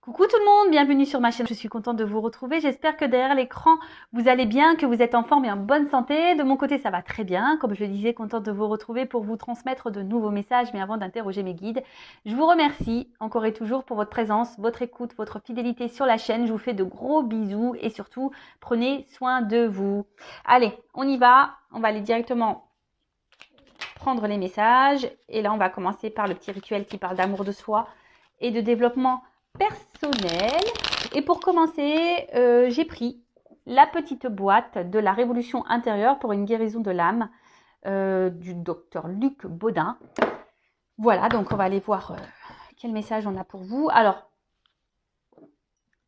Coucou tout le monde, bienvenue sur ma chaîne, je suis contente de vous retrouver, j'espère que derrière l'écran vous allez bien, que vous êtes en forme et en bonne santé. De mon côté ça va très bien, comme je le disais, contente de vous retrouver pour vous transmettre de nouveaux messages, mais avant d'interroger mes guides, je vous remercie encore et toujours pour votre présence, votre écoute, votre fidélité sur la chaîne. Je vous fais de gros bisous et surtout prenez soin de vous. Allez, on y va, on va aller directement prendre les messages et là on va commencer par le petit rituel qui parle d'amour de soi et de développement personnel. Et pour commencer, j'ai pris la petite boîte de la révolution intérieure pour une guérison de l'âme du docteur Luc Baudin. Voilà, donc on va aller voir quel message on a pour vous. Alors,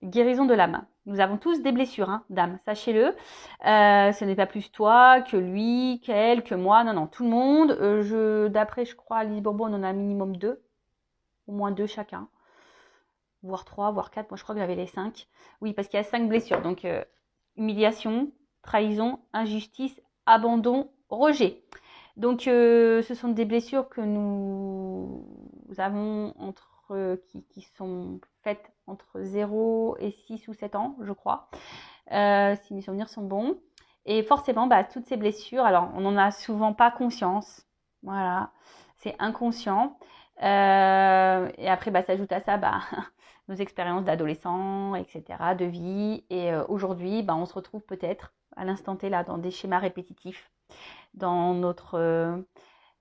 guérison de l'âme. Nous avons tous des blessures, hein, d'âme, sachez-le. Ce n'est pas plus toi que lui, qu'elle, que moi. Non, non, tout le monde. D'après, je crois, Alice Bourbon, on en a un minimum 2. Au moins 2 chacun. Voire 3, voire 4. Moi, je crois que j'avais les 5. Oui, parce qu'il y a 5 blessures. Donc, humiliation, trahison, injustice, abandon, rejet. Donc, ce sont des blessures que nous avons qui sont faites entre 0 et 6 ou 7 ans, je crois, si mes souvenirs sont bons. Et forcément, toutes ces blessures, alors on n'en a souvent pas conscience. Voilà, c'est inconscient. Et après, s'ajoute à ça nos expériences d'adolescents, etc., de vie. Et aujourd'hui, on se retrouve peut-être à l'instant T là dans des schémas répétitifs, dans notre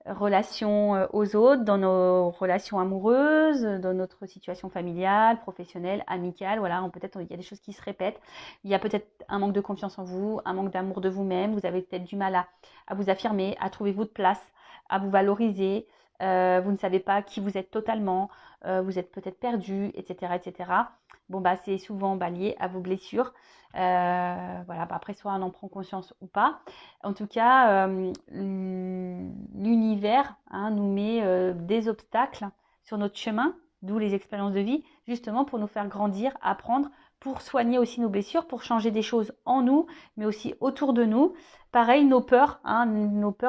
relation aux autres, dans nos relations amoureuses, dans notre situation familiale, professionnelle, amicale. Voilà, peut-être il y a des choses qui se répètent. Il y a peut-être un manque de confiance en vous, un manque d'amour de vous-même. Vous avez peut-être du mal à vous affirmer, à trouver votre place, à vous valoriser. Vous ne savez pas qui vous êtes totalement. Vous êtes peut-être perdu, etc., etc. Bon, c'est souvent lié à vos blessures. Voilà, après, soit on en prend conscience ou pas. En tout cas, l'univers nous met des obstacles sur notre chemin, d'où les expériences de vie, justement pour nous faire grandir, apprendre, pour soigner aussi nos blessures, pour changer des choses en nous, mais aussi autour de nous. Pareil, nos peurs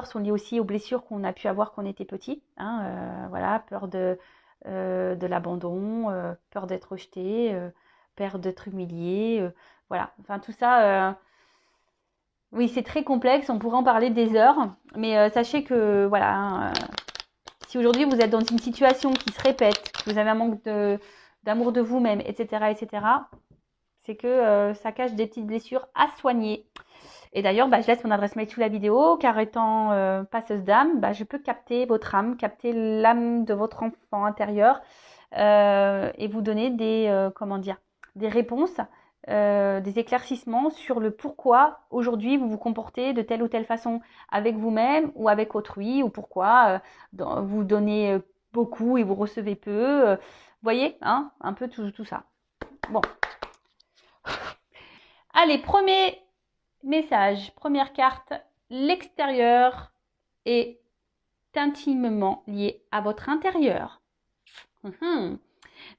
sont liées aussi aux blessures qu'on a pu avoir quand on était petit. Voilà, peur de l'abandon, peur d'être rejeté, peur d'être humilié. Voilà, enfin tout ça, oui, c'est très complexe, on pourrait en parler des heures, mais sachez que voilà, si aujourd'hui vous êtes dans une situation qui se répète, que vous avez un manque d'amour de vous-même, etc., etc., c'est que ça cache des petites blessures à soigner. Et d'ailleurs, je laisse mon adresse mail sous la vidéo, car étant passeuse d'âme, je peux capter votre âme, capter l'âme de votre enfant intérieur et vous donner des réponses, des éclaircissements sur le pourquoi aujourd'hui vous vous comportez de telle ou telle façon avec vous-même ou avec autrui, ou pourquoi vous donnez beaucoup et vous recevez peu. Voyez, un peu tout ça. Bon. Allez, premier message, première carte, l'extérieur est intimement lié à votre intérieur.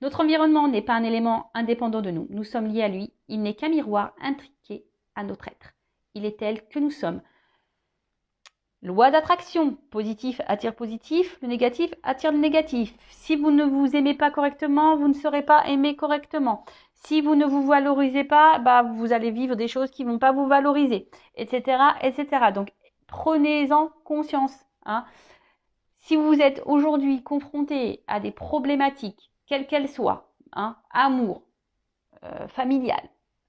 Notre environnement n'est pas un élément indépendant de nous. Nous sommes liés à lui. Il n'est qu'un miroir intriqué à notre être. Il est tel que nous sommes. Loi d'attraction. Positif attire positif. Le négatif attire le négatif. Si vous ne vous aimez pas correctement, vous ne serez pas aimé correctement. Si vous ne vous valorisez pas, vous allez vivre des choses qui ne vont pas vous valoriser, etc., etc. Donc, prenez-en conscience. Si vous êtes aujourd'hui confronté à des problématiques, quelles qu'elles soient, amour, familial,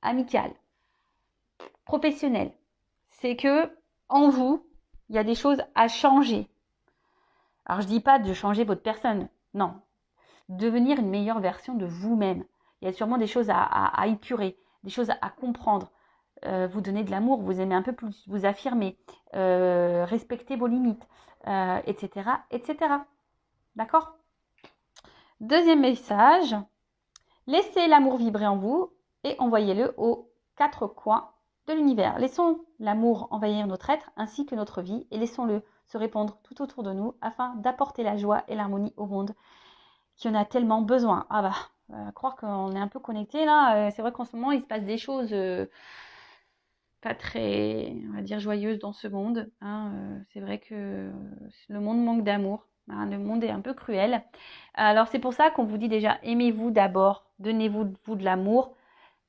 amical, professionnel, c'est que en vous, il y a des choses à changer. Alors je dis pas de changer votre personne, non, devenir une meilleure version de vous-même. Il y a sûrement des choses à épurer, des choses à comprendre. Vous donner de l'amour, vous aimer un peu plus, vous affirmer, respecter vos limites, etc., etc. D'accord ? Deuxième message, laissez l'amour vibrer en vous et envoyez-le aux 4 coins de l'univers. Laissons l'amour envahir notre être ainsi que notre vie et laissons-le se répandre tout autour de nous afin d'apporter la joie et l'harmonie au monde qui en a tellement besoin. Croire qu'on est un peu connecté là, c'est vrai qu'en ce moment il se passe des choses pas très, on va dire, joyeuses dans ce monde. C'est vrai que le monde manque d'amour. Hein, le monde est un peu cruel. Alors, c'est pour ça qu'on vous dit déjà, aimez-vous d'abord, donnez-vous de l'amour,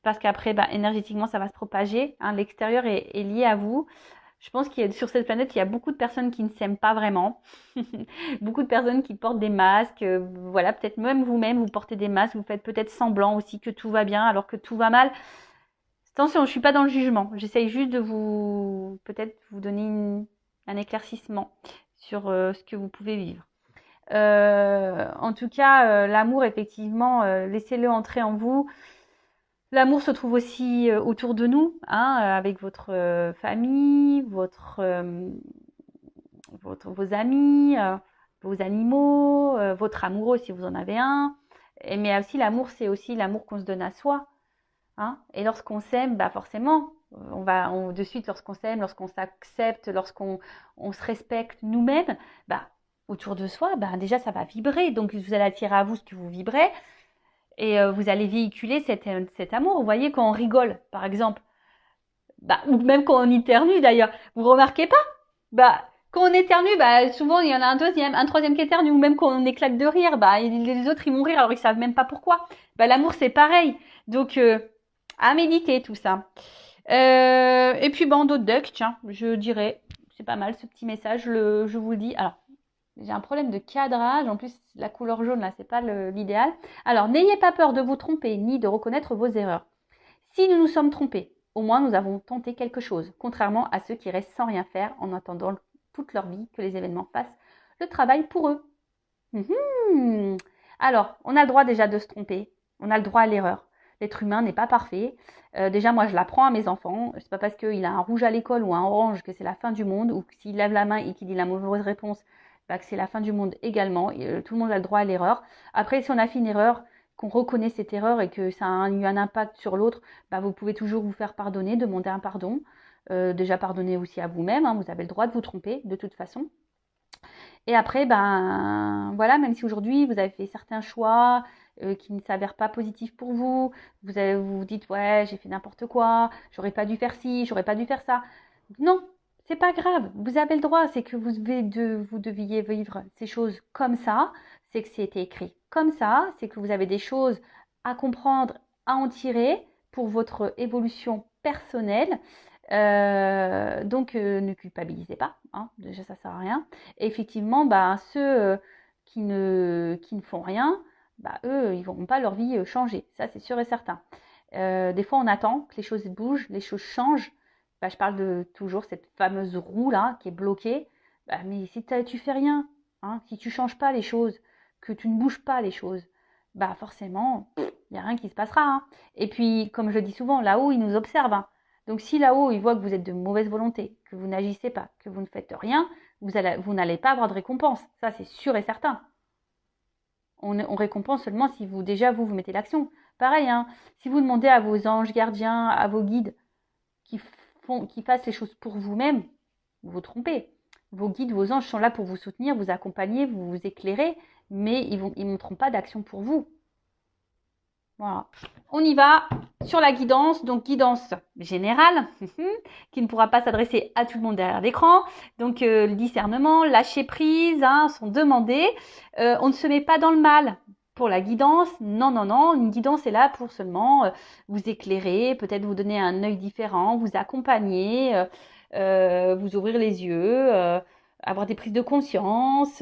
parce qu'après, énergétiquement, ça va se propager. Hein, l'extérieur est lié à vous. Je pense qu'il y a, sur cette planète, il y a beaucoup de personnes qui ne s'aiment pas vraiment. Beaucoup de personnes qui portent des masques. Voilà, peut-être même vous-même, vous portez des masques. Vous faites peut-être semblant aussi que tout va bien, alors que tout va mal. Attention, je ne suis pas dans le jugement. J'essaye juste de peut-être vous donner un éclaircissement sur ce que vous pouvez vivre. En tout cas, l'amour, effectivement, laissez-le entrer en vous. L'amour se trouve aussi autour de nous, hein, avec votre famille, vos amis, vos animaux, votre amoureux si vous en avez un. Mais aussi l'amour, c'est aussi l'amour qu'on se donne à soi. Hein. Et lorsqu'on s'aime, forcément, de suite, lorsqu'on s'aime, lorsqu'on s'accepte, lorsqu'on se respecte nous-mêmes, autour de soi, déjà ça va vibrer. Donc vous allez attirer à vous ce que vous vibrez. Et vous allez véhiculer cet amour. Vous voyez, quand on rigole, par exemple, ou même quand on éternue d'ailleurs, vous remarquez pas? Quand on éternue, souvent il y en a un troisième qui éternue, ou même quand on éclate de rire, les autres ils vont rire alors ils savent même pas pourquoi. L'amour c'est pareil. Donc à méditer tout ça. Et puis bandeau de duck, tiens, je dirais, c'est pas mal ce petit message, je vous le dis. Alors, j'ai un problème de cadrage. En plus, la couleur jaune, là, c'est pas l'idéal. Alors, n'ayez pas peur de vous tromper, ni de reconnaître vos erreurs. Si nous nous sommes trompés, au moins nous avons tenté quelque chose, contrairement à ceux qui restent sans rien faire en attendant toute leur vie que les événements fassent le travail pour eux. Alors, on a le droit déjà de se tromper. On a le droit à l'erreur. L'être humain n'est pas parfait. Déjà, moi, je l'apprends à mes enfants. C'est pas parce qu'il a un rouge à l'école ou un orange que c'est la fin du monde, ou s'il lève la main et qu'il dit la mauvaise réponse, que c'est la fin du monde également. Tout le monde a le droit à l'erreur. Après, si on a fait une erreur, qu'on reconnaît cette erreur et que ça a eu un impact sur l'autre, vous pouvez toujours vous faire pardonner, demander un pardon. Déjà, pardonner aussi à vous-même. Hein, vous avez le droit de vous tromper, de toute façon. Et après, voilà, même si aujourd'hui, vous avez fait certains choix qui ne s'avèrent pas positifs pour vous, vous dites, ouais, j'ai fait n'importe quoi, j'aurais pas dû faire ci, j'aurais pas dû faire ça. Non, c'est pas grave, vous avez le droit, c'est que vous deviez vivre ces choses comme ça, c'est que c'était écrit comme ça, c'est que vous avez des choses à comprendre, à en tirer pour votre évolution personnelle. Donc ne culpabilisez pas, hein, déjà ça sert à rien. Et effectivement, ceux qui ne font rien, eux, ils ne verront pas leur vie changer, ça c'est sûr et certain. Des fois on attend que les choses bougent, les choses changent. Je parle de toujours cette fameuse roue là qui est bloquée. Mais si tu fais rien, hein, si tu changes pas les choses, que tu ne bouges pas les choses, forcément, il n'y a rien qui se passera. Hein. Et puis, comme je le dis souvent, là-haut, ils nous observent. Hein. Donc si là-haut, ils voient que vous êtes de mauvaise volonté, que vous n'agissez pas, que vous ne faites rien, vous n'allez pas avoir de récompense. Ça, c'est sûr et certain. On récompense seulement si vous mettez l'action. Pareil, hein, si vous demandez à vos anges gardiens, à vos guides qui fassent les choses pour vous-même, vous vous trompez. Vos guides, vos anges sont là pour vous soutenir, vous accompagner, vous éclairer, mais ils ne montreront pas d'action pour vous. Voilà. On y va sur la guidance, donc guidance générale, qui ne pourra pas s'adresser à tout le monde derrière l'écran. Donc le discernement, lâcher prise, hein, sont demandés. On ne se met pas dans le mal pour la guidance. Non, non, non. Une guidance est là pour seulement vous éclairer, peut-être vous donner un œil différent, vous accompagner, vous ouvrir les yeux, avoir des prises de conscience,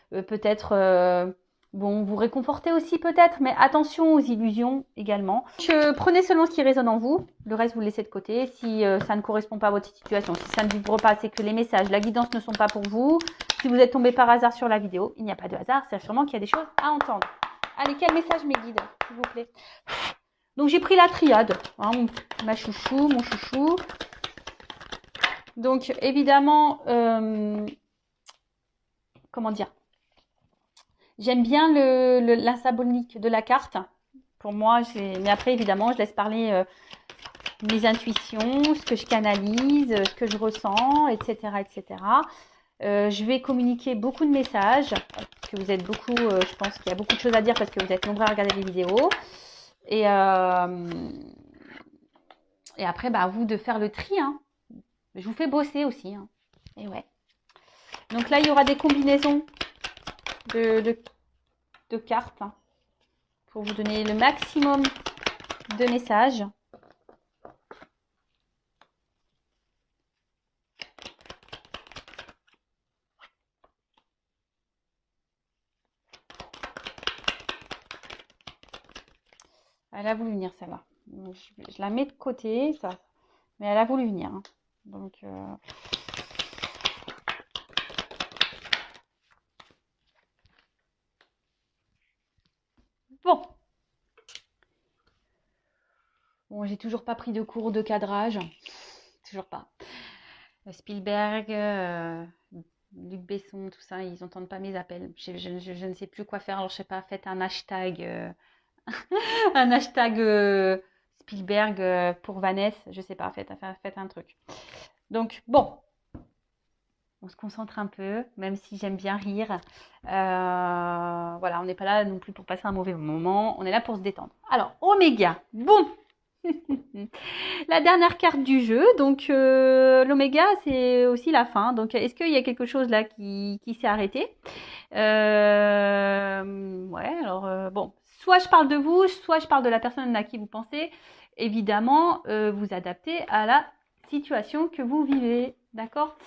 peut-être... vous réconforter aussi peut-être, mais attention aux illusions également. Prenez seulement ce qui résonne en vous, le reste vous le laissez de côté. Si ça ne correspond pas à votre situation, si ça ne vibre pas, c'est que les messages, la guidance ne sont pas pour vous. Si vous êtes tombé par hasard sur la vidéo, il n'y a pas de hasard, c'est sûrement qu'il y a des choses à entendre. Allez, quel message mes guides, s'il vous plaît? Donc j'ai pris la triade, hein, mon chouchou. Donc évidemment, comment dire? J'aime bien la symbolique de la carte. Pour moi, mais après, évidemment, je laisse parler mes intuitions, ce que je canalise, ce que je ressens, etc. etc. Je vais communiquer beaucoup de messages, parce que vous êtes beaucoup, je pense qu'il y a beaucoup de choses à dire, parce que vous êtes nombreux à regarder les vidéos. Et après, à vous de faire le tri. Hein. Je vous fais bosser aussi. Hein. Et ouais. Donc là, il y aura des combinaisons de cartes hein, pour vous donner le maximum de messages. Elle a voulu venir celle-là. Je la mets de côté, ça. Mais elle a voulu venir. Hein. Donc, bon. Bon, j'ai toujours pas pris de cours de cadrage. Toujours pas. Spielberg, Luc Besson, tout ça, ils n'entendent pas mes appels. Je ne sais plus quoi faire. Alors, je sais pas, faites un hashtag. Un hashtag Spielberg pour Vanessa, je sais pas, faites un truc. Donc bon, on se concentre un peu, même si j'aime bien rire. Voilà, on n'est pas là non plus pour passer un mauvais moment, on est là pour se détendre. Alors, Oméga, bon. La dernière carte du jeu, donc l'Oméga, c'est aussi la fin. Donc, est-ce qu'il y a quelque chose là qui s'est arrêté? Ouais, alors bon, soit je parle de vous, soit je parle de la personne à qui vous pensez. Évidemment, vous adaptez à la situation que vous vivez, d'accord?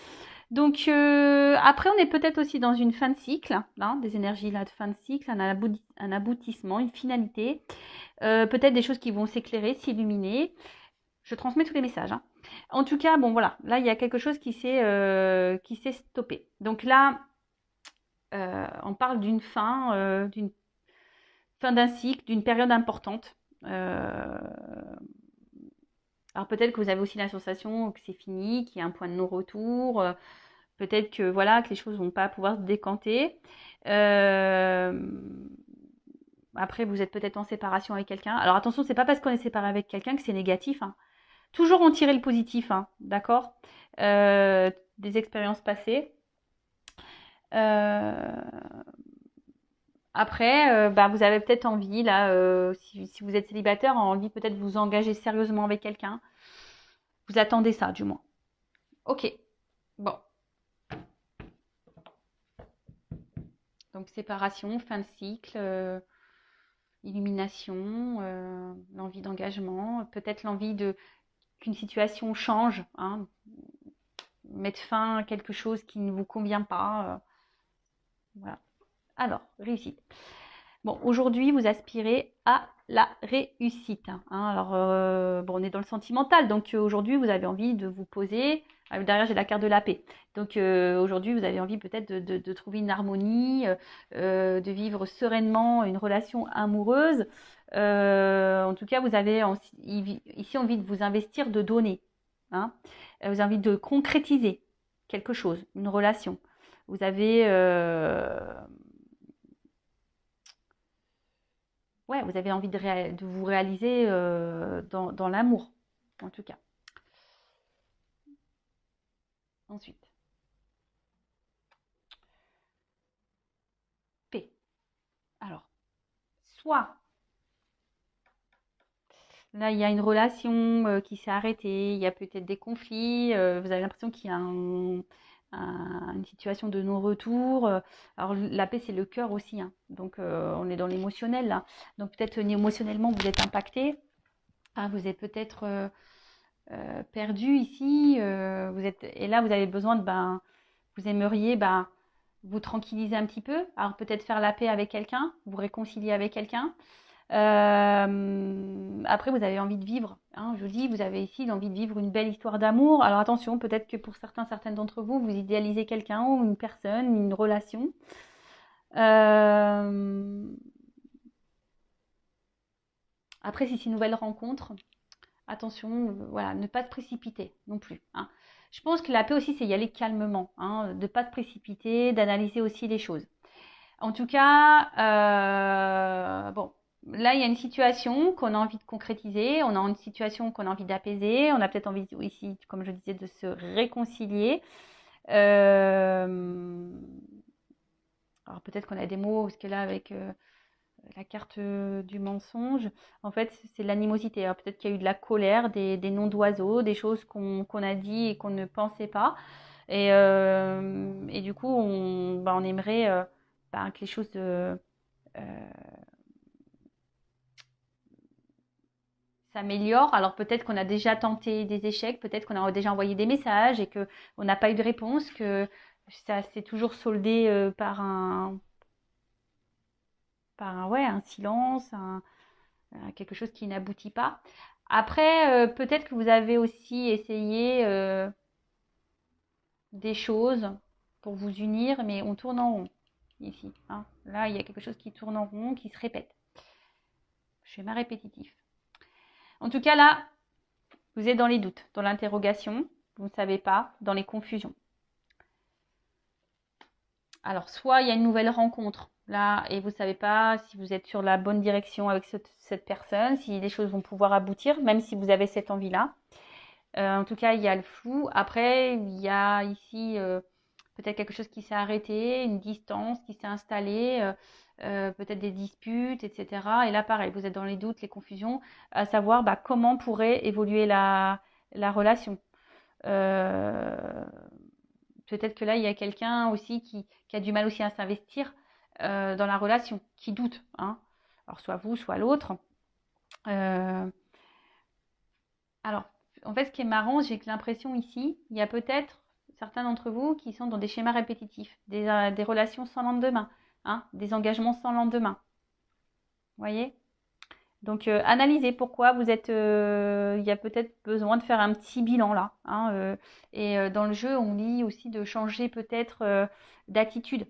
Donc après, on est peut-être aussi dans une fin de cycle, hein, des énergies là de fin de cycle, un aboutissement, une finalité, peut-être des choses qui vont s'éclairer, s'illuminer. Je transmets tous les messages. Hein. En tout cas, bon voilà, là il y a quelque chose qui s'est stoppé. Donc là, on parle d'une fin d'un cycle, d'une période importante. Alors peut-être que vous avez aussi la sensation que c'est fini, qu'il y a un point de non-retour. Peut-être que voilà que les choses vont pas pouvoir se décanter. Après, vous êtes peut-être en séparation avec quelqu'un. Alors attention, c'est pas parce qu'on est séparé avec quelqu'un que c'est négatif. Hein. Toujours en tirer le positif, hein, d'accord? Des expériences passées. Après, vous avez peut-être envie, là, si vous êtes célibataire, envie peut-être de vous engager sérieusement avec quelqu'un. Vous attendez ça, du moins. Ok. Bon. Donc, séparation, fin de cycle, illumination, l'envie d'engagement, peut-être l'envie qu'une situation change, hein, mettre fin à quelque chose qui ne vous convient pas. Voilà. Alors, réussite. Bon, aujourd'hui, vous aspirez à la réussite. Hein. Alors, bon, on est dans le sentimental, donc aujourd'hui, vous avez envie de vous poser. Derrière, j'ai la carte de la paix. Donc, aujourd'hui, vous avez envie peut-être de trouver une harmonie, de vivre sereinement une relation amoureuse. En tout cas, vous avez ici envie de vous investir, de donner. Hein. Vous avez envie de concrétiser quelque chose, une relation. Vous avez... ouais, vous avez envie de vous réaliser dans l'amour, en tout cas. Ensuite, P. Alors, soit là, il y a une relation qui s'est arrêtée, il y a peut-être des conflits, vous avez l'impression qu'il y a une situation de non-retour. Alors, la paix, c'est le cœur aussi, hein. Donc on est dans l'émotionnel là. Donc peut-être émotionnellement, vous êtes impacté. Ah, vous êtes peut-être perdu ici. Et là, vous avez besoin vous aimeriez vous tranquilliser un petit peu. Alors peut-être faire la paix avec quelqu'un, vous réconcilier avec quelqu'un. Après, vous avez envie de vivre. Hein, je dis, vous avez ici l'envie de vivre une belle histoire d'amour. Alors attention, peut-être que pour certaines d'entre vous, vous idéalisez quelqu'un ou une personne, une relation. Après, si c'est une nouvelle rencontre, attention, voilà, ne pas se précipiter non plus. Hein. Je pense que la paix aussi, c'est y aller calmement, hein, de ne pas se précipiter, d'analyser aussi les choses. En tout cas, bon, là, il y a une situation qu'on a envie de concrétiser, on a une situation qu'on a envie d'apaiser, on a peut-être envie ici, comme je disais, de se réconcilier. Alors peut-être qu'on a des mots, parce que là, avec la carte du mensonge, en fait, c'est l'animosité. Alors peut-être qu'il y a eu de la colère, des noms d'oiseaux, des choses qu'on a dit et qu'on ne pensait pas. Et du coup, on aimerait que les choses s'améliorent. Alors peut-être qu'on a déjà tenté des échecs, peut-être qu'on a déjà envoyé des messages et qu'on n'a pas eu de réponse, que ça s'est toujours soldé par un silence, quelque chose qui n'aboutit pas. Après, peut-être que vous avez aussi essayé des choses pour vous unir, mais on tourne en rond ici. Hein. Là, il y a quelque chose qui tourne en rond, qui se répète. Schéma répétitif. En tout cas, là, vous êtes dans les doutes, dans l'interrogation, vous ne savez pas, dans les confusions. Alors, soit il y a une nouvelle rencontre, là, et vous ne savez pas si vous êtes sur la bonne direction avec cette personne, si les choses vont pouvoir aboutir, même si vous avez cette envie-là. En tout cas, il y a le flou. Après, il y a ici peut-être quelque chose qui s'est arrêté, une distance qui s'est installée, peut-être des disputes, etc. Et là, pareil, vous êtes dans les doutes, les confusions, à savoir comment pourrait évoluer la relation. Peut-être que là, il y a quelqu'un aussi qui a du mal aussi à s'investir dans la relation, qui doute. Hein. Alors, soit vous, soit l'autre. Alors, en fait, ce qui est marrant, j'ai l'impression ici, il y a peut-être certains d'entre vous qui sont dans des schémas répétitifs, des relations sans lendemain, hein, des engagements sans lendemain. Vous voyez? Donc, analysez pourquoi vous êtes. Il y a peut-être besoin de faire un petit bilan là. Hein, et dans le jeu, on lit aussi de changer peut-être d'attitude.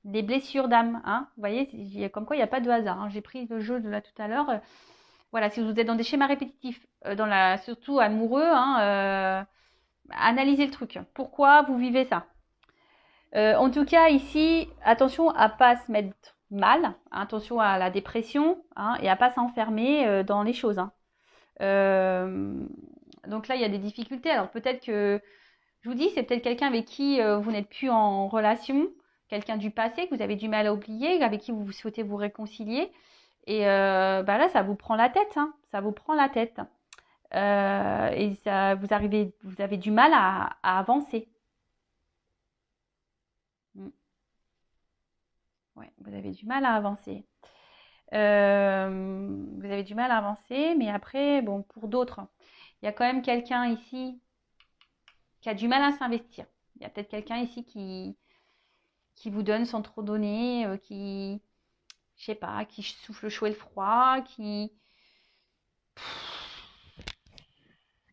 Des blessures d'âme. Hein, vous voyez, comme quoi il n'y a pas de hasard. Hein. J'ai pris le jeu de là tout à l'heure. Voilà, si vous êtes dans des schémas répétitifs, surtout amoureux, hein, analysez le truc. Pourquoi vous vivez ça? En tout cas, ici, attention à pas se mettre mal, attention à la dépression, hein, et à pas s'enfermer dans les choses. Hein. Donc là, il y a des difficultés. Alors peut-être que, je vous dis, c'est peut-être quelqu'un avec qui vous n'êtes plus en relation, quelqu'un du passé que vous avez du mal à oublier, avec qui vous souhaitez vous réconcilier. Et là, ça vous prend la tête, hein, ça vous prend la tête. Et ça, vous avez du mal à avancer. Ouais, vous avez du mal à avancer. Vous avez du mal à avancer, mais après, bon, pour d'autres, il y a quand même quelqu'un ici qui a du mal à s'investir. Il y a peut-être quelqu'un ici qui vous donne sans trop donner, je sais pas, qui souffle le chaud et le froid, qui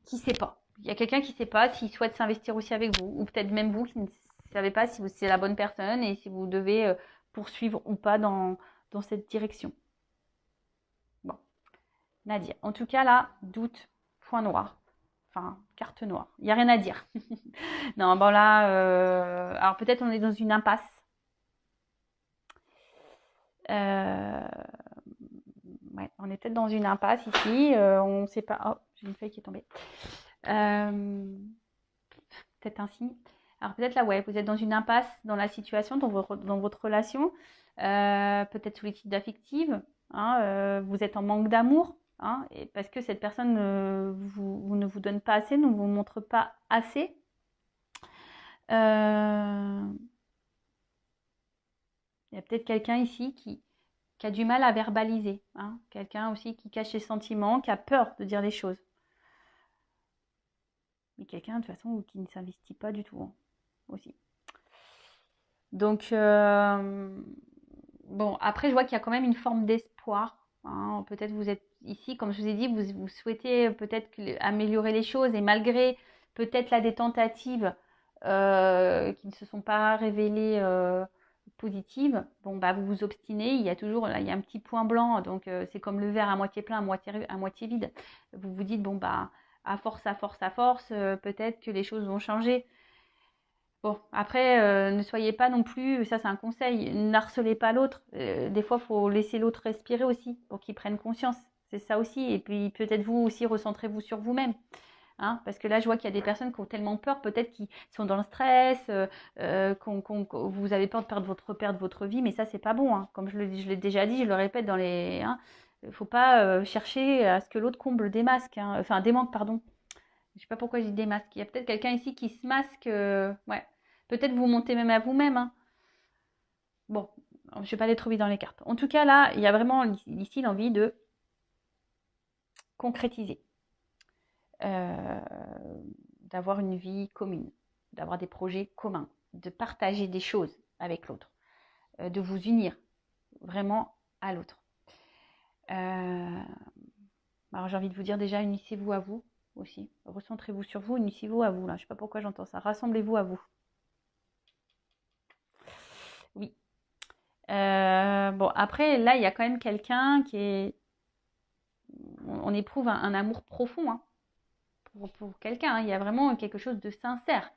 sait pas. Il y a quelqu'un qui sait pas s'il souhaite s'investir aussi avec vous, ou peut-être même vous qui ne savez pas si c'est la bonne personne et si vous devez poursuivre ou pas dans cette direction. Bon, Nadia. En tout cas, là, doute, point noir. Enfin, carte noire. Il n'y a rien à dire. Non, bon là, alors peut-être on est dans une impasse. Ouais, on est peut-être dans une impasse ici. On ne sait pas. Oh, j'ai une feuille qui est tombée. Peut-être un signe. Alors peut-être là, ouais, vous êtes dans une impasse dans la situation, dans votre relation. Peut-être solitude affective. Hein, vous êtes en manque d'amour. Hein, et parce que cette personne ne vous donne pas assez, ne vous montre pas assez. Il y a peut-être quelqu'un ici qui a du mal à verbaliser. Hein, quelqu'un aussi qui cache ses sentiments, qui a peur de dire les choses. Mais quelqu'un, de toute façon, qui ne s'investit pas du tout, hein, aussi. Donc, bon, après, je vois qu'il y a quand même une forme d'espoir. Hein. Peut-être vous êtes ici, comme je vous ai dit, vous souhaitez peut-être améliorer les choses et malgré peut-être là des tentatives qui ne se sont pas révélées positives, bon, vous vous obstinez, il y a toujours, là, il y a un petit point blanc, donc c'est comme le verre à moitié plein, à moitié vide. Vous vous dites, bon, à force, peut-être que les choses vont changer. Bon, après, ne soyez pas non plus, ça c'est un conseil, n'harcelez pas l'autre. Des fois, il faut laisser l'autre respirer aussi pour qu'il prenne conscience. C'est ça aussi. Et puis peut-être vous aussi, recentrez-vous sur vous-même. Hein, parce que là, je vois qu'il y a des personnes qui ont tellement peur, peut-être qui sont dans le stress, vous avez peur de perdre votre vie, mais ça, c'est pas bon. Hein. Comme je l'ai déjà dit, je le répète dans les. Hein, il ne faut pas chercher à ce que l'autre comble des masques, hein, enfin des manques, pardon. Je sais pas pourquoi je dis des masques. Il y a peut-être quelqu'un ici qui se masque. Ouais. Peut-être vous montez même à vous-même. Hein. Bon, je ne vais pas les trouver dans les cartes. En tout cas, là, il y a vraiment ici l'envie de concrétiser, d'avoir une vie commune, d'avoir des projets communs, de partager des choses avec l'autre, de vous unir vraiment à l'autre. Alors j'ai envie de vous dire déjà, unissez-vous à vous aussi. Recentrez-vous sur vous, unissez-vous à vous. Là. Je ne sais pas pourquoi j'entends ça. Rassemblez-vous à vous. Oui. Bon, après, là, il y a quand même quelqu'un qui est... On éprouve un amour profond hein, pour quelqu'un. Hein. Il y a vraiment quelque chose de sincère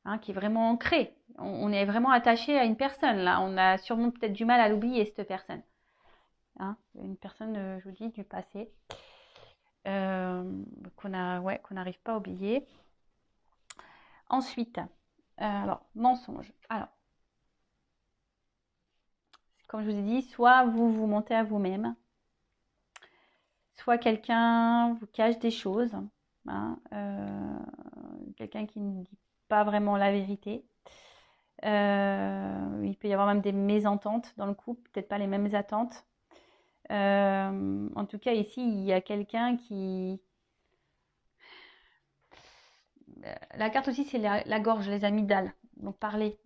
hein, qui est vraiment ancré. On est vraiment attaché à une personne. Là, on a sûrement peut-être du mal à l'oublier, cette personne. Hein, une personne, je vous dis, du passé. Qu'on n'arrive pas à oublier. Ensuite, alors, mensonge. Alors, comme je vous ai dit, soit vous mentez à vous-même, soit quelqu'un vous cache des choses, hein, quelqu'un qui ne dit pas vraiment la vérité. Il peut y avoir même des mésententes dans le couple, peut-être pas les mêmes attentes. En tout cas, ici, il y a quelqu'un qui... La carte aussi, c'est la gorge, les amygdales. Donc, parler.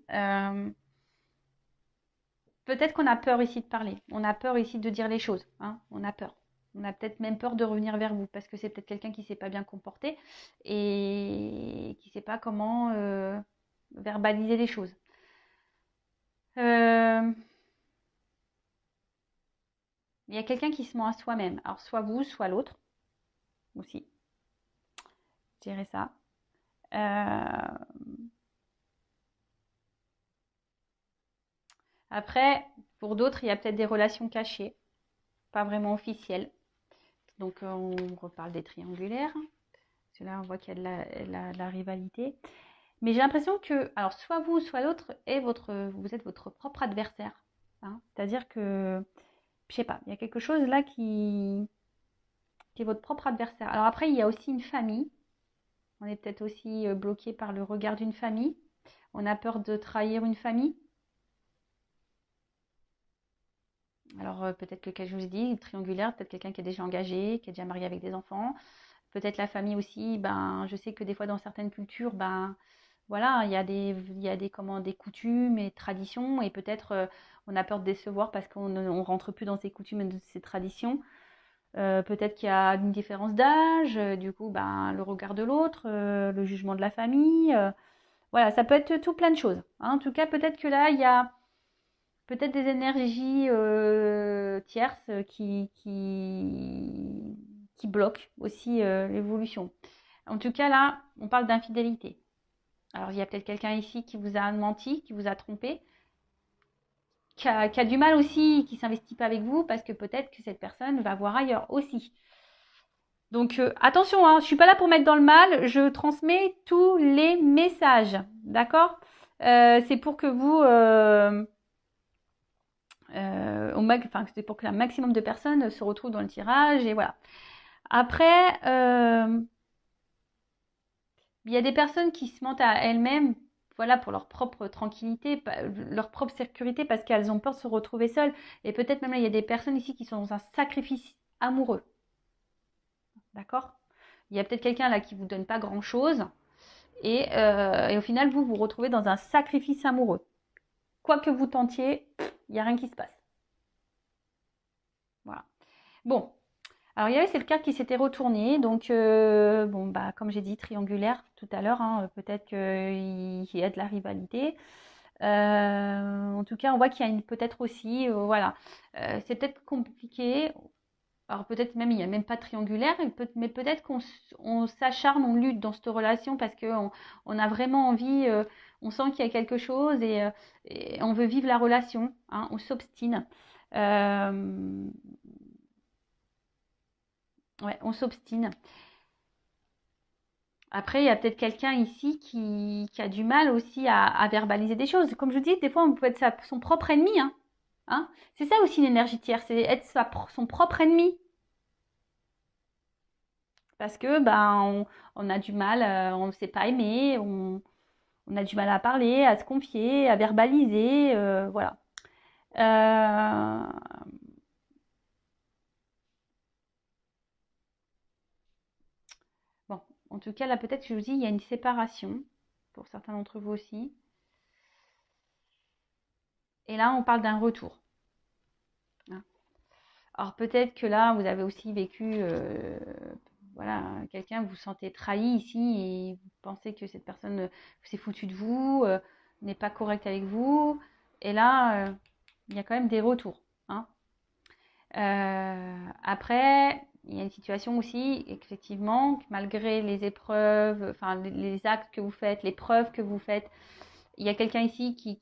Peut-être qu'on a peur ici de parler. On a peur ici de dire les choses. Hein. On a peur. On a peut-être même peur de revenir vers vous parce que c'est peut-être quelqu'un qui ne s'est pas bien comporté et qui ne sait pas comment verbaliser les choses. Il y a quelqu'un qui se ment à soi-même. Alors, soit vous, soit l'autre aussi. Je dirais ça. Après, pour d'autres, il y a peut-être des relations cachées, pas vraiment officielles. Donc, on reparle des triangulaires. Parce que là, on voit qu'il y a de la rivalité. Mais j'ai l'impression que, alors, soit vous, soit l'autre, vous êtes votre propre adversaire. Hein. C'est-à-dire que, je sais pas, il y a quelque chose là qui est votre propre adversaire. Alors après, il y a aussi une famille. On est peut-être aussi bloqué par le regard d'une famille. On a peur de trahir une famille. Alors peut-être que, comme je vous ai dit, triangulaire, peut-être quelqu'un qui est déjà engagé, qui est déjà marié avec des enfants. Peut-être la famille aussi, ben, je sais que des fois dans certaines cultures, ben, voilà, il y a des coutumes et traditions et peut-être on a peur de décevoir parce qu'on ne rentre plus dans ces coutumes et ces traditions. Peut-être qu'il y a une différence d'âge, du coup, ben, le regard de l'autre, le jugement de la famille. Voilà, ça peut être tout plein de choses. Hein. En tout cas, peut-être que là, il y a peut-être des énergies tierces qui bloquent aussi l'évolution. En tout cas, là, on parle d'infidélité. Alors, il y a peut-être quelqu'un ici qui vous a menti, qui vous a trompé, qui a du mal aussi, qui ne s'investit pas avec vous, parce que peut-être que cette personne va voir ailleurs aussi. Donc, attention, hein, je ne suis pas là pour mettre dans le mal, je transmets tous les messages, d'accord c'est pour que vous... c'est pour que un maximum de personnes se retrouvent dans le tirage, et voilà. Après, il y a des personnes qui se mentent à elles-mêmes, voilà, pour leur propre tranquillité, leur propre sécurité, parce qu'elles ont peur de se retrouver seules. Et peut-être même là, il y a des personnes ici qui sont dans un sacrifice amoureux. D'accord? Il y a peut-être quelqu'un là qui ne vous donne pas grand-chose. Et au final, vous vous retrouvez dans un sacrifice amoureux. Quoi que vous tentiez, il n'y a rien qui se passe. Voilà. Bon. Alors, il y avait cette carte qui s'était retournée. Donc, bon, bah, comme j'ai dit, triangulaire tout à l'heure. Hein, peut-être qu'il y a de la rivalité. En tout cas, on voit qu'il y a peut-être aussi, voilà, c'est peut-être compliqué. Alors peut-être même il n'y a même pas de triangulaire, mais peut-être qu'on s'acharne, on lutte dans cette relation parce qu'on a vraiment envie, on sent qu'il y a quelque chose et on veut vivre la relation, hein, on s'obstine. Ouais, on s'obstine. Après, il y a peut-être quelqu'un ici qui a du mal aussi à verbaliser des choses. Comme je vous dis, des fois, on peut être son propre ennemi. Hein. Hein. C'est ça aussi l'énergie tierce, c'est être son propre ennemi. Parce que on a du mal, on ne sait pas aimer, on a du mal à parler, à se confier, à verbaliser, voilà. Euh, Bon, en tout cas, là, peut-être, je vous dis, il y a une séparation, pour certains d'entre vous aussi. Et là, on parle d'un retour. Hein. Alors, peut-être que là, vous avez aussi vécu, voilà, quelqu'un, vous vous sentez trahi ici et vous pensez que cette personne s'est foutue de vous, n'est pas correcte avec vous. Et là, il y a quand même des retours. Hein. Après, il y a une situation aussi, effectivement, malgré les épreuves, enfin les actes que vous faites, les preuves que vous faites, il y a quelqu'un ici qui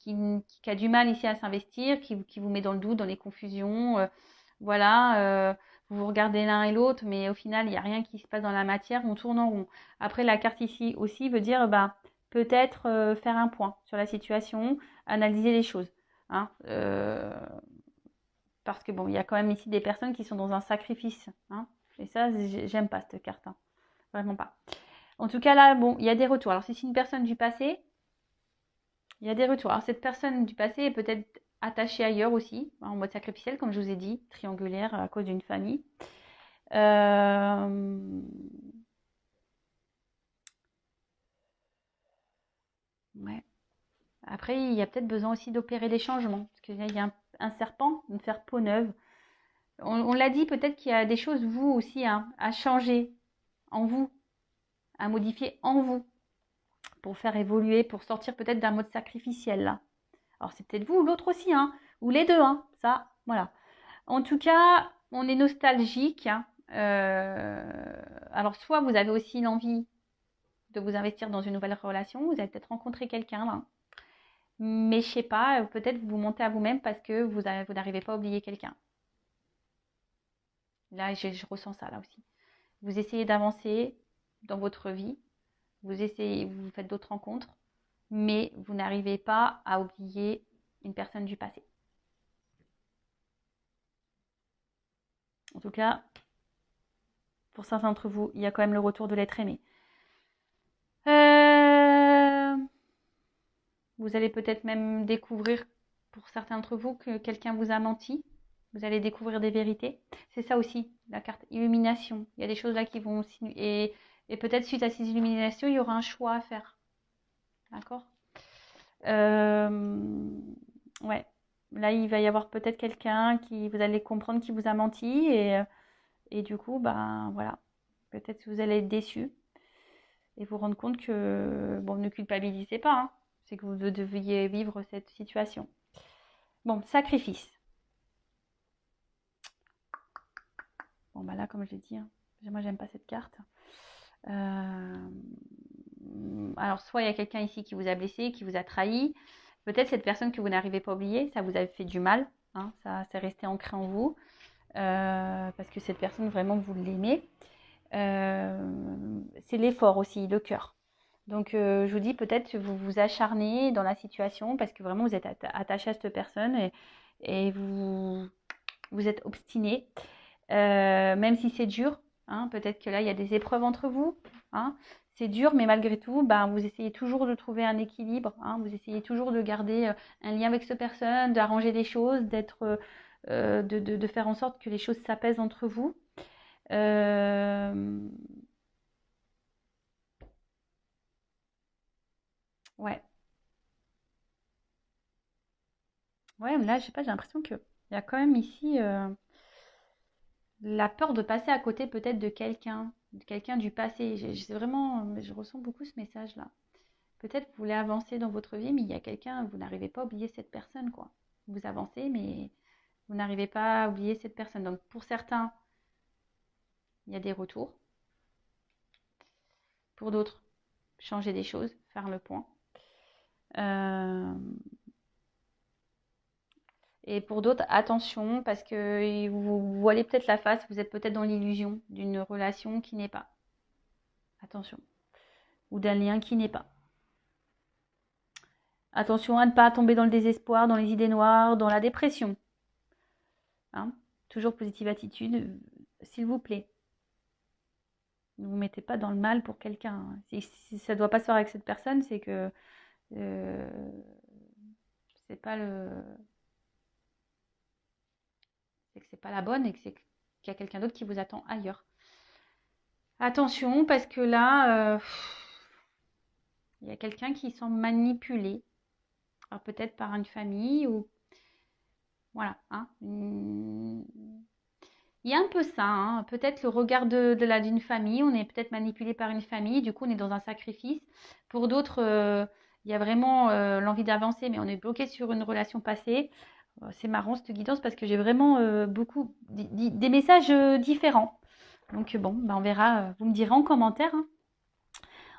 a du mal ici à s'investir, qui vous met dans le doute, dans les confusions. Voilà, vous vous regardez l'un et l'autre, mais au final, il n'y a rien qui se passe dans la matière, on tourne en rond. Après, la carte ici aussi veut dire bah, peut-être faire un point sur la situation, analyser les choses. Hein, parce que bon, il y a quand même ici des personnes qui sont dans un sacrifice. Hein, et ça, j'aime pas cette carte. Hein, vraiment pas. En tout cas, là, bon, il y a des retours. Alors, si c'est une personne du passé, il y a des retours. Alors, cette personne du passé est peut-être attachée ailleurs aussi, en mode sacrificiel, comme je vous ai dit, triangulaire à cause d'une famille. Ouais. Après, il y a peut-être besoin aussi d'opérer des changements. Parce qu'il y a un serpent, de faire peau neuve. On l'a dit, peut-être qu'il y a des choses, vous aussi, hein, à changer en vous, à modifier en vous, pour faire évoluer, pour sortir peut-être d'un mode sacrificiel, là. Alors, c'est peut-être vous ou l'autre aussi, hein, ou les deux, hein, ça, voilà. En tout cas, on est nostalgique. Hein. Alors, soit vous avez aussi l'envie de vous investir dans une nouvelle relation, vous avez peut-être rencontré quelqu'un là. Mais je sais pas, peut-être vous montez à vous-même parce que vous n'arrivez pas à oublier quelqu'un. Là, je ressens ça là aussi. Vous essayez d'avancer dans votre vie, vous faites d'autres rencontres, mais vous n'arrivez pas à oublier une personne du passé. En tout cas, pour certains d'entre vous, il y a quand même le retour de l'être aimé. Vous allez peut-être même découvrir, pour certains d'entre vous, que quelqu'un vous a menti. Vous allez découvrir des vérités. C'est ça aussi, la carte illumination. Il y a des choses là qui vont... Et peut-être suite à ces illuminations, il y aura un choix à faire. D'accord Ouais. Là, il va y avoir peut-être quelqu'un qui... Vous allez comprendre qui vous a menti. Et du coup, ben voilà. Peut-être que vous allez être déçu. Et vous rendre compte que... Bon, ne culpabilisez pas. Hein. C'est que vous deviez vivre cette situation. Bon, sacrifice. Bon, bah là, comme je l'ai dit, hein, moi, j'aime pas cette carte. Alors, soit il y a quelqu'un ici qui vous a blessé, qui vous a trahi. Peut-être cette personne que vous n'arrivez pas à oublier, ça vous a fait du mal. Hein, ça, c'est resté ancré en vous. Parce que cette personne, vraiment, vous l'aimez. C'est l'effort aussi, le cœur. Donc, je vous dis, peut-être que vous vous acharnez dans la situation parce que vraiment, vous êtes attaché à cette personne et vous êtes obstiné. Même si c'est dur, hein, peut-être que là, il y a des épreuves entre vous. Hein, c'est dur, mais malgré tout, ben, vous essayez toujours de trouver un équilibre. Hein, vous essayez toujours de garder un lien avec cette personne, d'arranger les choses, de faire en sorte que les choses s'apaisent entre vous. Ouais. Ouais, mais là, je sais pas, j'ai l'impression qu'il y a quand même ici la peur de passer à côté peut-être de quelqu'un du passé. Je ressens beaucoup ce message-là. Peut-être que vous voulez avancer dans votre vie, mais il y a quelqu'un, vous n'arrivez pas à oublier cette personne, quoi. Vous avancez, mais vous n'arrivez pas à oublier cette personne. Donc pour certains, il y a des retours. Pour d'autres, changer des choses, faire le point. Et pour d'autres, attention, parce que vous voilez peut-être la face, vous êtes peut-être dans l'illusion d'une relation qui n'est pas. Attention. Ou d'un lien qui n'est pas. Attention à ne pas tomber dans le désespoir, dans les idées noires, dans la dépression. Hein, toujours positive attitude, s'il vous plaît. Ne vous mettez pas dans le mal pour quelqu'un. Si ça ne doit pas se faire avec cette personne, c'est que c'est pas le. c'est que c'est pas la bonne et que qu'il y a quelqu'un d'autre qui vous attend ailleurs. Attention, parce que là, il y a quelqu'un qui semble manipulé. Alors peut-être par une famille ou... Voilà. Hein. Il y a un peu ça. Hein. Peut-être le regard d'une famille. On est peut-être manipulé par une famille. Du coup, on est dans un sacrifice. Pour d'autres, il y a vraiment l'envie d'avancer, mais on est bloqué sur une relation passée. C'est marrant cette guidance parce que j'ai vraiment beaucoup des messages différents. Donc bon, on verra. Vous me direz en commentaire. Hein.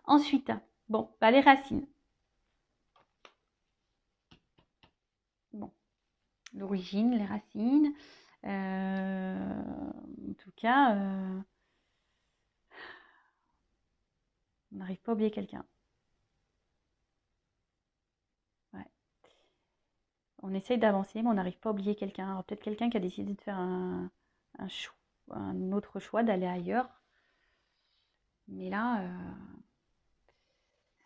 Ensuite, bon, les racines. Bon, l'origine, les racines. En tout cas, on n'arrive pas à oublier quelqu'un. Ouais. On essaye d'avancer, mais on n'arrive pas à oublier quelqu'un. Alors peut-être quelqu'un qui a décidé de faire un autre choix, d'aller ailleurs. Mais là,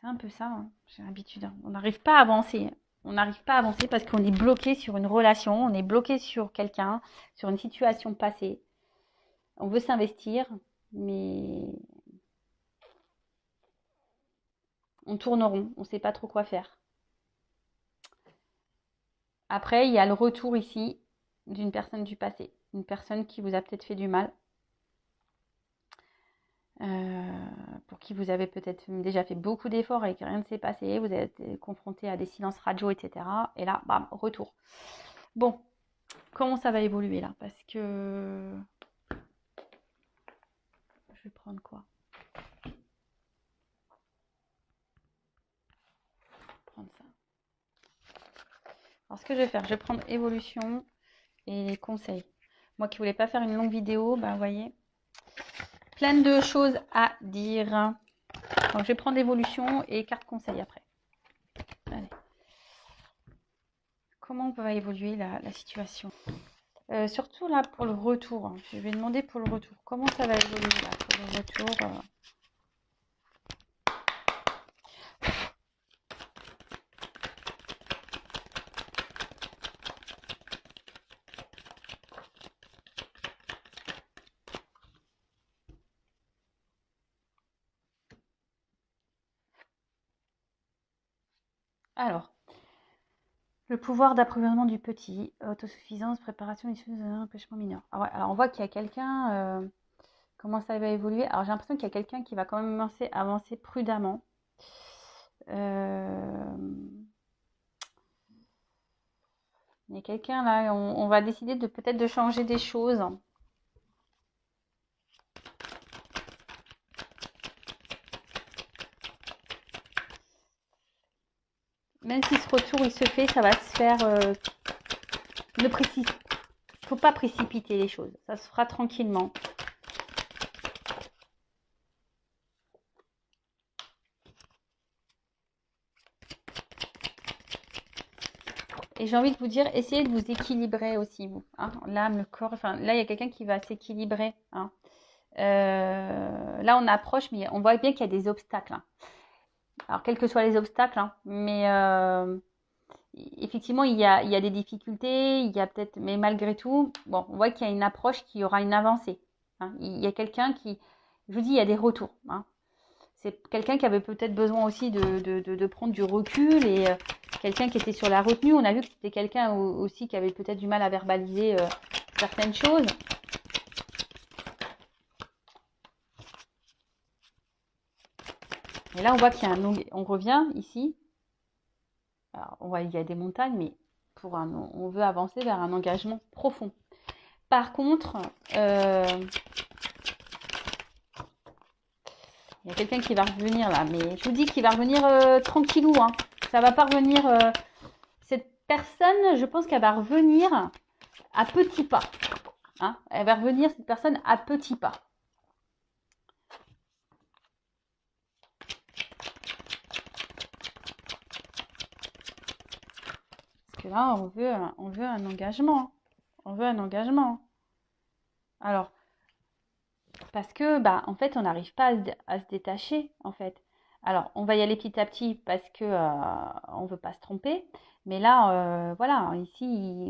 c'est un peu ça. Hein. J'ai l'habitude. Hein. On n'arrive pas à avancer. On n'arrive pas à avancer parce qu'on est bloqué sur une relation, on est bloqué sur quelqu'un, sur une situation passée. On veut s'investir, mais on tourne rond, on ne sait pas trop quoi faire. Après, il y a le retour ici d'une personne du passé, une personne qui vous a peut-être fait du mal, pour qui vous avez peut-être déjà fait beaucoup d'efforts et que rien ne s'est passé, vous avez été confronté à des silences radio, etc. Et là, bam, retour. Bon, comment ça va évoluer là? Parce que... Je vais prendre quoi? Prendre ça. Alors, ce que je vais faire, je vais prendre évolution et les conseils. Moi qui voulais pas faire une longue vidéo, vous voyez, plein de choses à dire. Donc, je vais prendre évolution et carte conseil après. Allez. Comment va évoluer la situation? Surtout là pour le retour. Hein. Je vais demander pour le retour. Comment ça va évoluer là pour le retour Alors, le pouvoir d'approvisionnement du petit, autosuffisance, préparation, issue d'un empêchement mineur. Alors on voit qu'il y a quelqu'un, comment ça va évoluer. Alors j'ai l'impression qu'il y a quelqu'un qui va quand même avancer prudemment. Il y a quelqu'un là, on va décider de peut-être de changer des choses. Même si ce retour il se fait, ça va se faire. Ne faut pas précipiter les choses. Ça se fera tranquillement. Et j'ai envie de vous dire, essayez de vous équilibrer aussi, vous. Hein, l'âme, le corps. Enfin, là, il y a quelqu'un qui va s'équilibrer. Hein. Là, on approche, mais on voit bien qu'il y a des obstacles. Hein. Alors, quels que soient les obstacles, hein, mais effectivement, il y a des difficultés, il y a peut-être, mais malgré tout, bon, on voit qu'il y a une approche qui aura une avancée. Hein. Il y a quelqu'un qui, je vous dis, il y a des retours. Hein. C'est quelqu'un qui avait peut-être besoin aussi de prendre du recul et quelqu'un qui était sur la retenue. On a vu que c'était quelqu'un aussi qui avait peut-être du mal à verbaliser certaines choses. Et là, on voit qu'il y a on revient ici. Alors, on voit qu'il y a des montagnes, mais on veut avancer vers un engagement profond. Par contre, il y a quelqu'un qui va revenir là, mais je vous dis qu'il va revenir tranquillou. Hein. Ça va pas revenir. Cette personne, je pense qu'elle va revenir à petits pas. Hein. Elle va revenir, cette personne, à petits pas. Parce que là, on veut un engagement. On veut un engagement. Alors, parce que, en fait, on n'arrive pas à se détacher, en fait. Alors, on va y aller petit à petit parce que on ne veut pas se tromper. Mais là, voilà, ici, il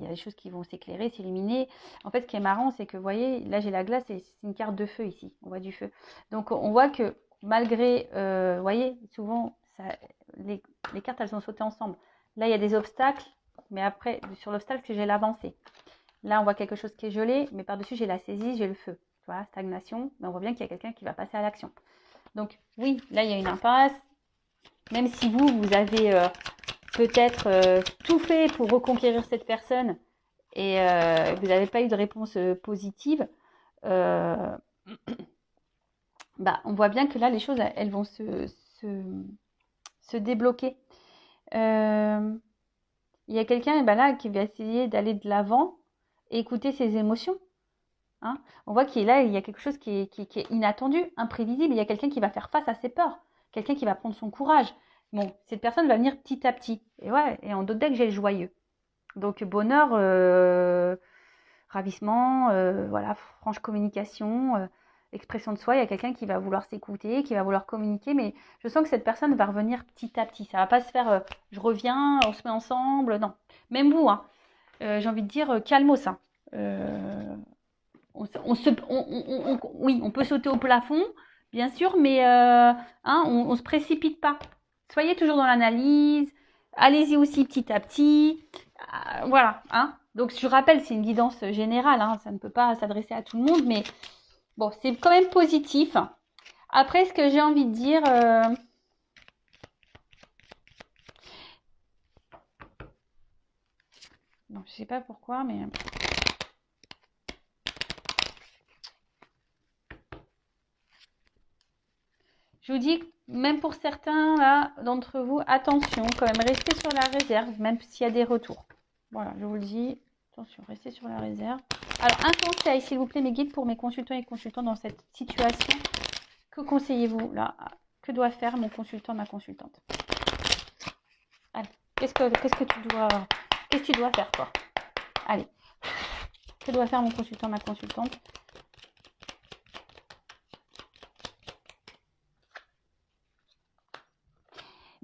y a des choses qui vont s'éclairer, s'illuminer. En fait, ce qui est marrant, c'est que, vous voyez, là, j'ai la glace et c'est une carte de feu ici. On voit du feu. Donc, on voit que malgré, vous voyez, souvent, ça, les, les cartes, elles sont sautées ensemble. Là, il y a des obstacles, mais après, sur l'obstacle, j'ai l'avancée. Là, on voit quelque chose qui est gelé, mais par-dessus, j'ai la saisie, j'ai le feu. Voilà, stagnation. Mais on voit bien qu'il y a quelqu'un qui va passer à l'action. Donc, oui, là, il y a une impasse. Même si vous avez peut-être tout fait pour reconquérir cette personne et vous n'avez pas eu de réponse positive, bah, on voit bien que là, les choses, elles vont se débloquer. Il y a quelqu'un là qui va essayer d'aller de l'avant et écouter ses émotions. Hein. On voit qu'il y a quelque chose qui est inattendu, imprévisible. Il y a quelqu'un qui va faire face à ses peurs, quelqu'un qui va prendre son courage. Bon, cette personne va venir petit à petit. Et ouais, et en d'autres decks, j'ai le joyeux. Donc bonheur, ravissement, voilà, franche communication, expression de soi. Il y a quelqu'un qui va vouloir s'écouter, qui va vouloir communiquer, mais je sens que cette personne va revenir petit à petit. Ça va pas se faire je reviens, on se met ensemble, non. Même vous, hein, j'ai envie de dire calmos, hein. Oui, on peut sauter au plafond, bien sûr, mais on se précipite pas. Soyez toujours dans l'analyse. Allez-y aussi petit à petit. Voilà. Hein. Donc, je rappelle, c'est une guidance générale. Hein, ça ne peut pas s'adresser à tout le monde, mais bon, c'est quand même positif. Après, ce que j'ai envie de dire... non, je sais pas pourquoi, mais... Je vous dis, même pour certains là d'entre vous, attention, quand même, restez sur la réserve, même s'il y a des retours. Voilà, je vous le dis, attention, restez sur la réserve. Alors, un conseil, s'il vous plaît, mes guides, pour mes consultants et consultantes dans cette situation. Que conseillez-vous là? Que doit faire mon consultant, ma consultante? Allez, qu'est-ce que tu dois faire, toi? Allez, que doit faire mon consultant, ma consultante?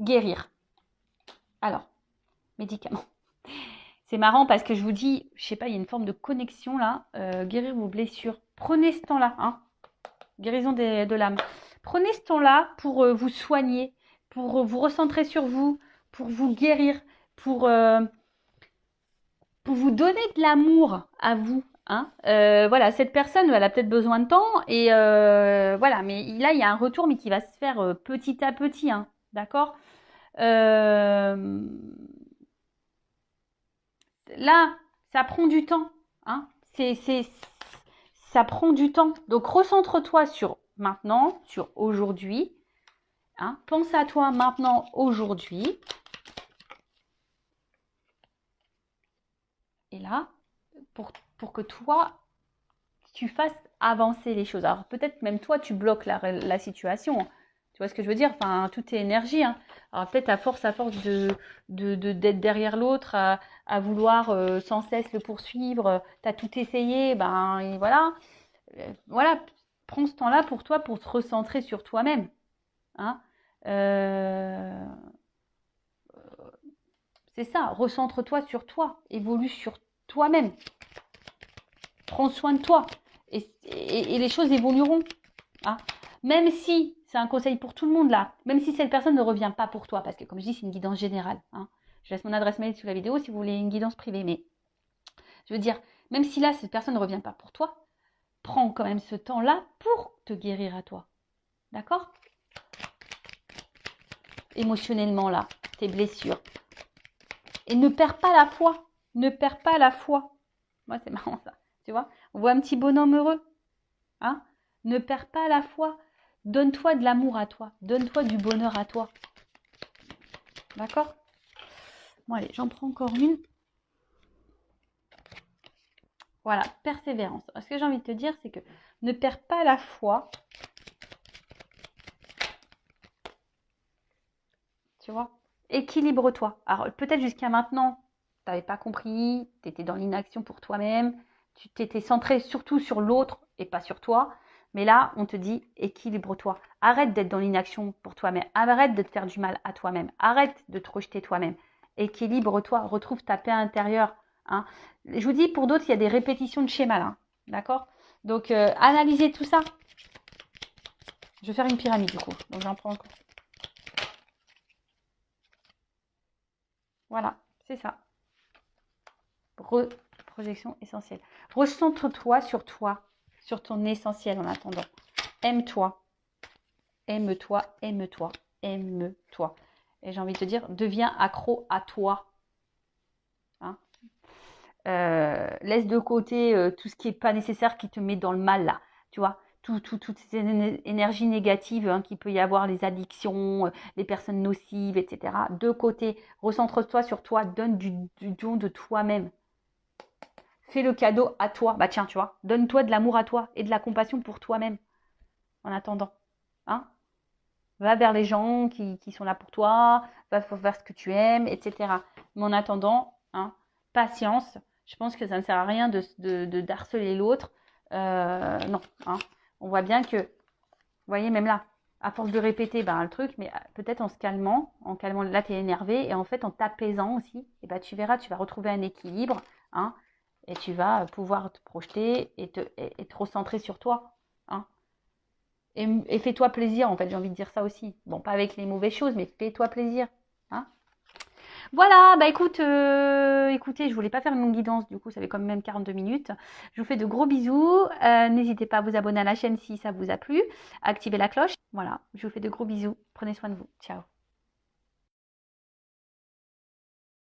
Guérir. Alors, médicaments. C'est marrant parce que je vous dis, je sais pas, il y a une forme de connexion là. Guérir vos blessures. Prenez ce temps-là, hein. Guérison de l'âme. Prenez ce temps-là pour vous soigner, pour vous recentrer sur vous, pour vous guérir, pour vous donner de l'amour à vous. Hein. Voilà, cette personne, elle a peut-être besoin de temps et voilà, mais là, il y a un retour, mais qui va se faire petit à petit, hein, d'accord. Là, ça prend du temps. Hein. Ça prend du temps. Donc, recentre-toi sur maintenant, sur aujourd'hui. Hein. Pense à toi maintenant, aujourd'hui. Et là, pour que toi, tu fasses avancer les choses. Alors, peut-être même toi, tu bloques la situation. Tu vois ce que je veux dire? Enfin, tout est énergie. Hein. Alors, peut-être à force d'être derrière l'autre, à vouloir sans cesse le poursuivre, tu as tout essayé, ben et voilà. Voilà, prends ce temps-là pour toi, pour te recentrer sur toi-même. Hein. C'est ça, recentre-toi sur toi, évolue sur toi-même. Prends soin de toi et les choses évolueront. Hein. Même si, c'est un conseil pour tout le monde là, même si cette personne ne revient pas pour toi, parce que comme je dis, c'est une guidance générale. Hein. Je laisse mon adresse mail sous la vidéo si vous voulez une guidance privée, mais je veux dire, même si là, cette personne ne revient pas pour toi, prends quand même ce temps-là pour te guérir à toi. D'accord? Émotionnellement là, tes blessures. Et ne perds pas la foi. Ne perds pas la foi. Moi, c'est marrant ça. Tu vois? On voit un petit bonhomme heureux. Hein? Ne perds pas la foi. Donne-toi de l'amour à toi. Donne-toi du bonheur à toi. D'accord? Bon, allez, j'en prends encore une. Voilà, persévérance. Alors, ce que j'ai envie de te dire, c'est que ne perds pas la foi. Tu vois? Équilibre-toi. Alors, peut-être jusqu'à maintenant, tu n'avais pas compris, tu étais dans l'inaction pour toi-même, tu t'étais centré surtout sur l'autre et pas sur toi. Mais là, on te dit équilibre-toi. Arrête d'être dans l'inaction pour toi-même. Arrête de te faire du mal à toi-même. Arrête de te rejeter toi-même. équilibre-toi, retrouve ta paix intérieure. Hein. Je vous dis, pour d'autres, il y a des répétitions de schémas là. D'accord? Donc, analysez tout ça. Je vais faire une pyramide du coup. Donc, j'en prends encore. Voilà, c'est ça. Projection essentielle. Recentre-toi, sur ton essentiel en attendant. Aime-toi. Aime-toi, aime-toi, aime-toi. Et j'ai envie de te dire, deviens accro à toi. Hein, laisse de côté tout ce qui n'est pas nécessaire, qui te met dans le mal là. Tu vois, toutes ces énergies négatives hein, qu'il peut y avoir, les addictions, les personnes nocives, etc. De côté, recentre-toi sur toi, donne du don de toi-même. Fais le cadeau à toi. Bah tiens, tu vois, donne-toi de l'amour à toi et de la compassion pour toi-même en attendant. Hein, va vers les gens qui sont là pour toi, va vers ce que tu aimes, etc. Mais en attendant, hein, patience. Je pense que ça ne sert à rien de harceler l'autre. Non, hein. On voit bien que, vous voyez, même là, à force de répéter ben, le truc, mais peut-être en calmant, là tu es énervé, et en fait en t'apaisant aussi, et ben, tu verras, tu vas retrouver un équilibre, hein, et tu vas pouvoir te projeter et te recentrer sur toi. Hein. Et fais-toi plaisir, en fait, j'ai envie de dire ça aussi. Bon, pas avec les mauvaises choses, mais fais-toi plaisir. Hein. Voilà, bah écoutez, je voulais pas faire une longue guidance, du coup, ça fait quand même 42 minutes. Je vous fais de gros bisous. N'hésitez pas à vous abonner à la chaîne si ça vous a plu. Activez la cloche. Voilà, je vous fais de gros bisous. Prenez soin de vous. Ciao.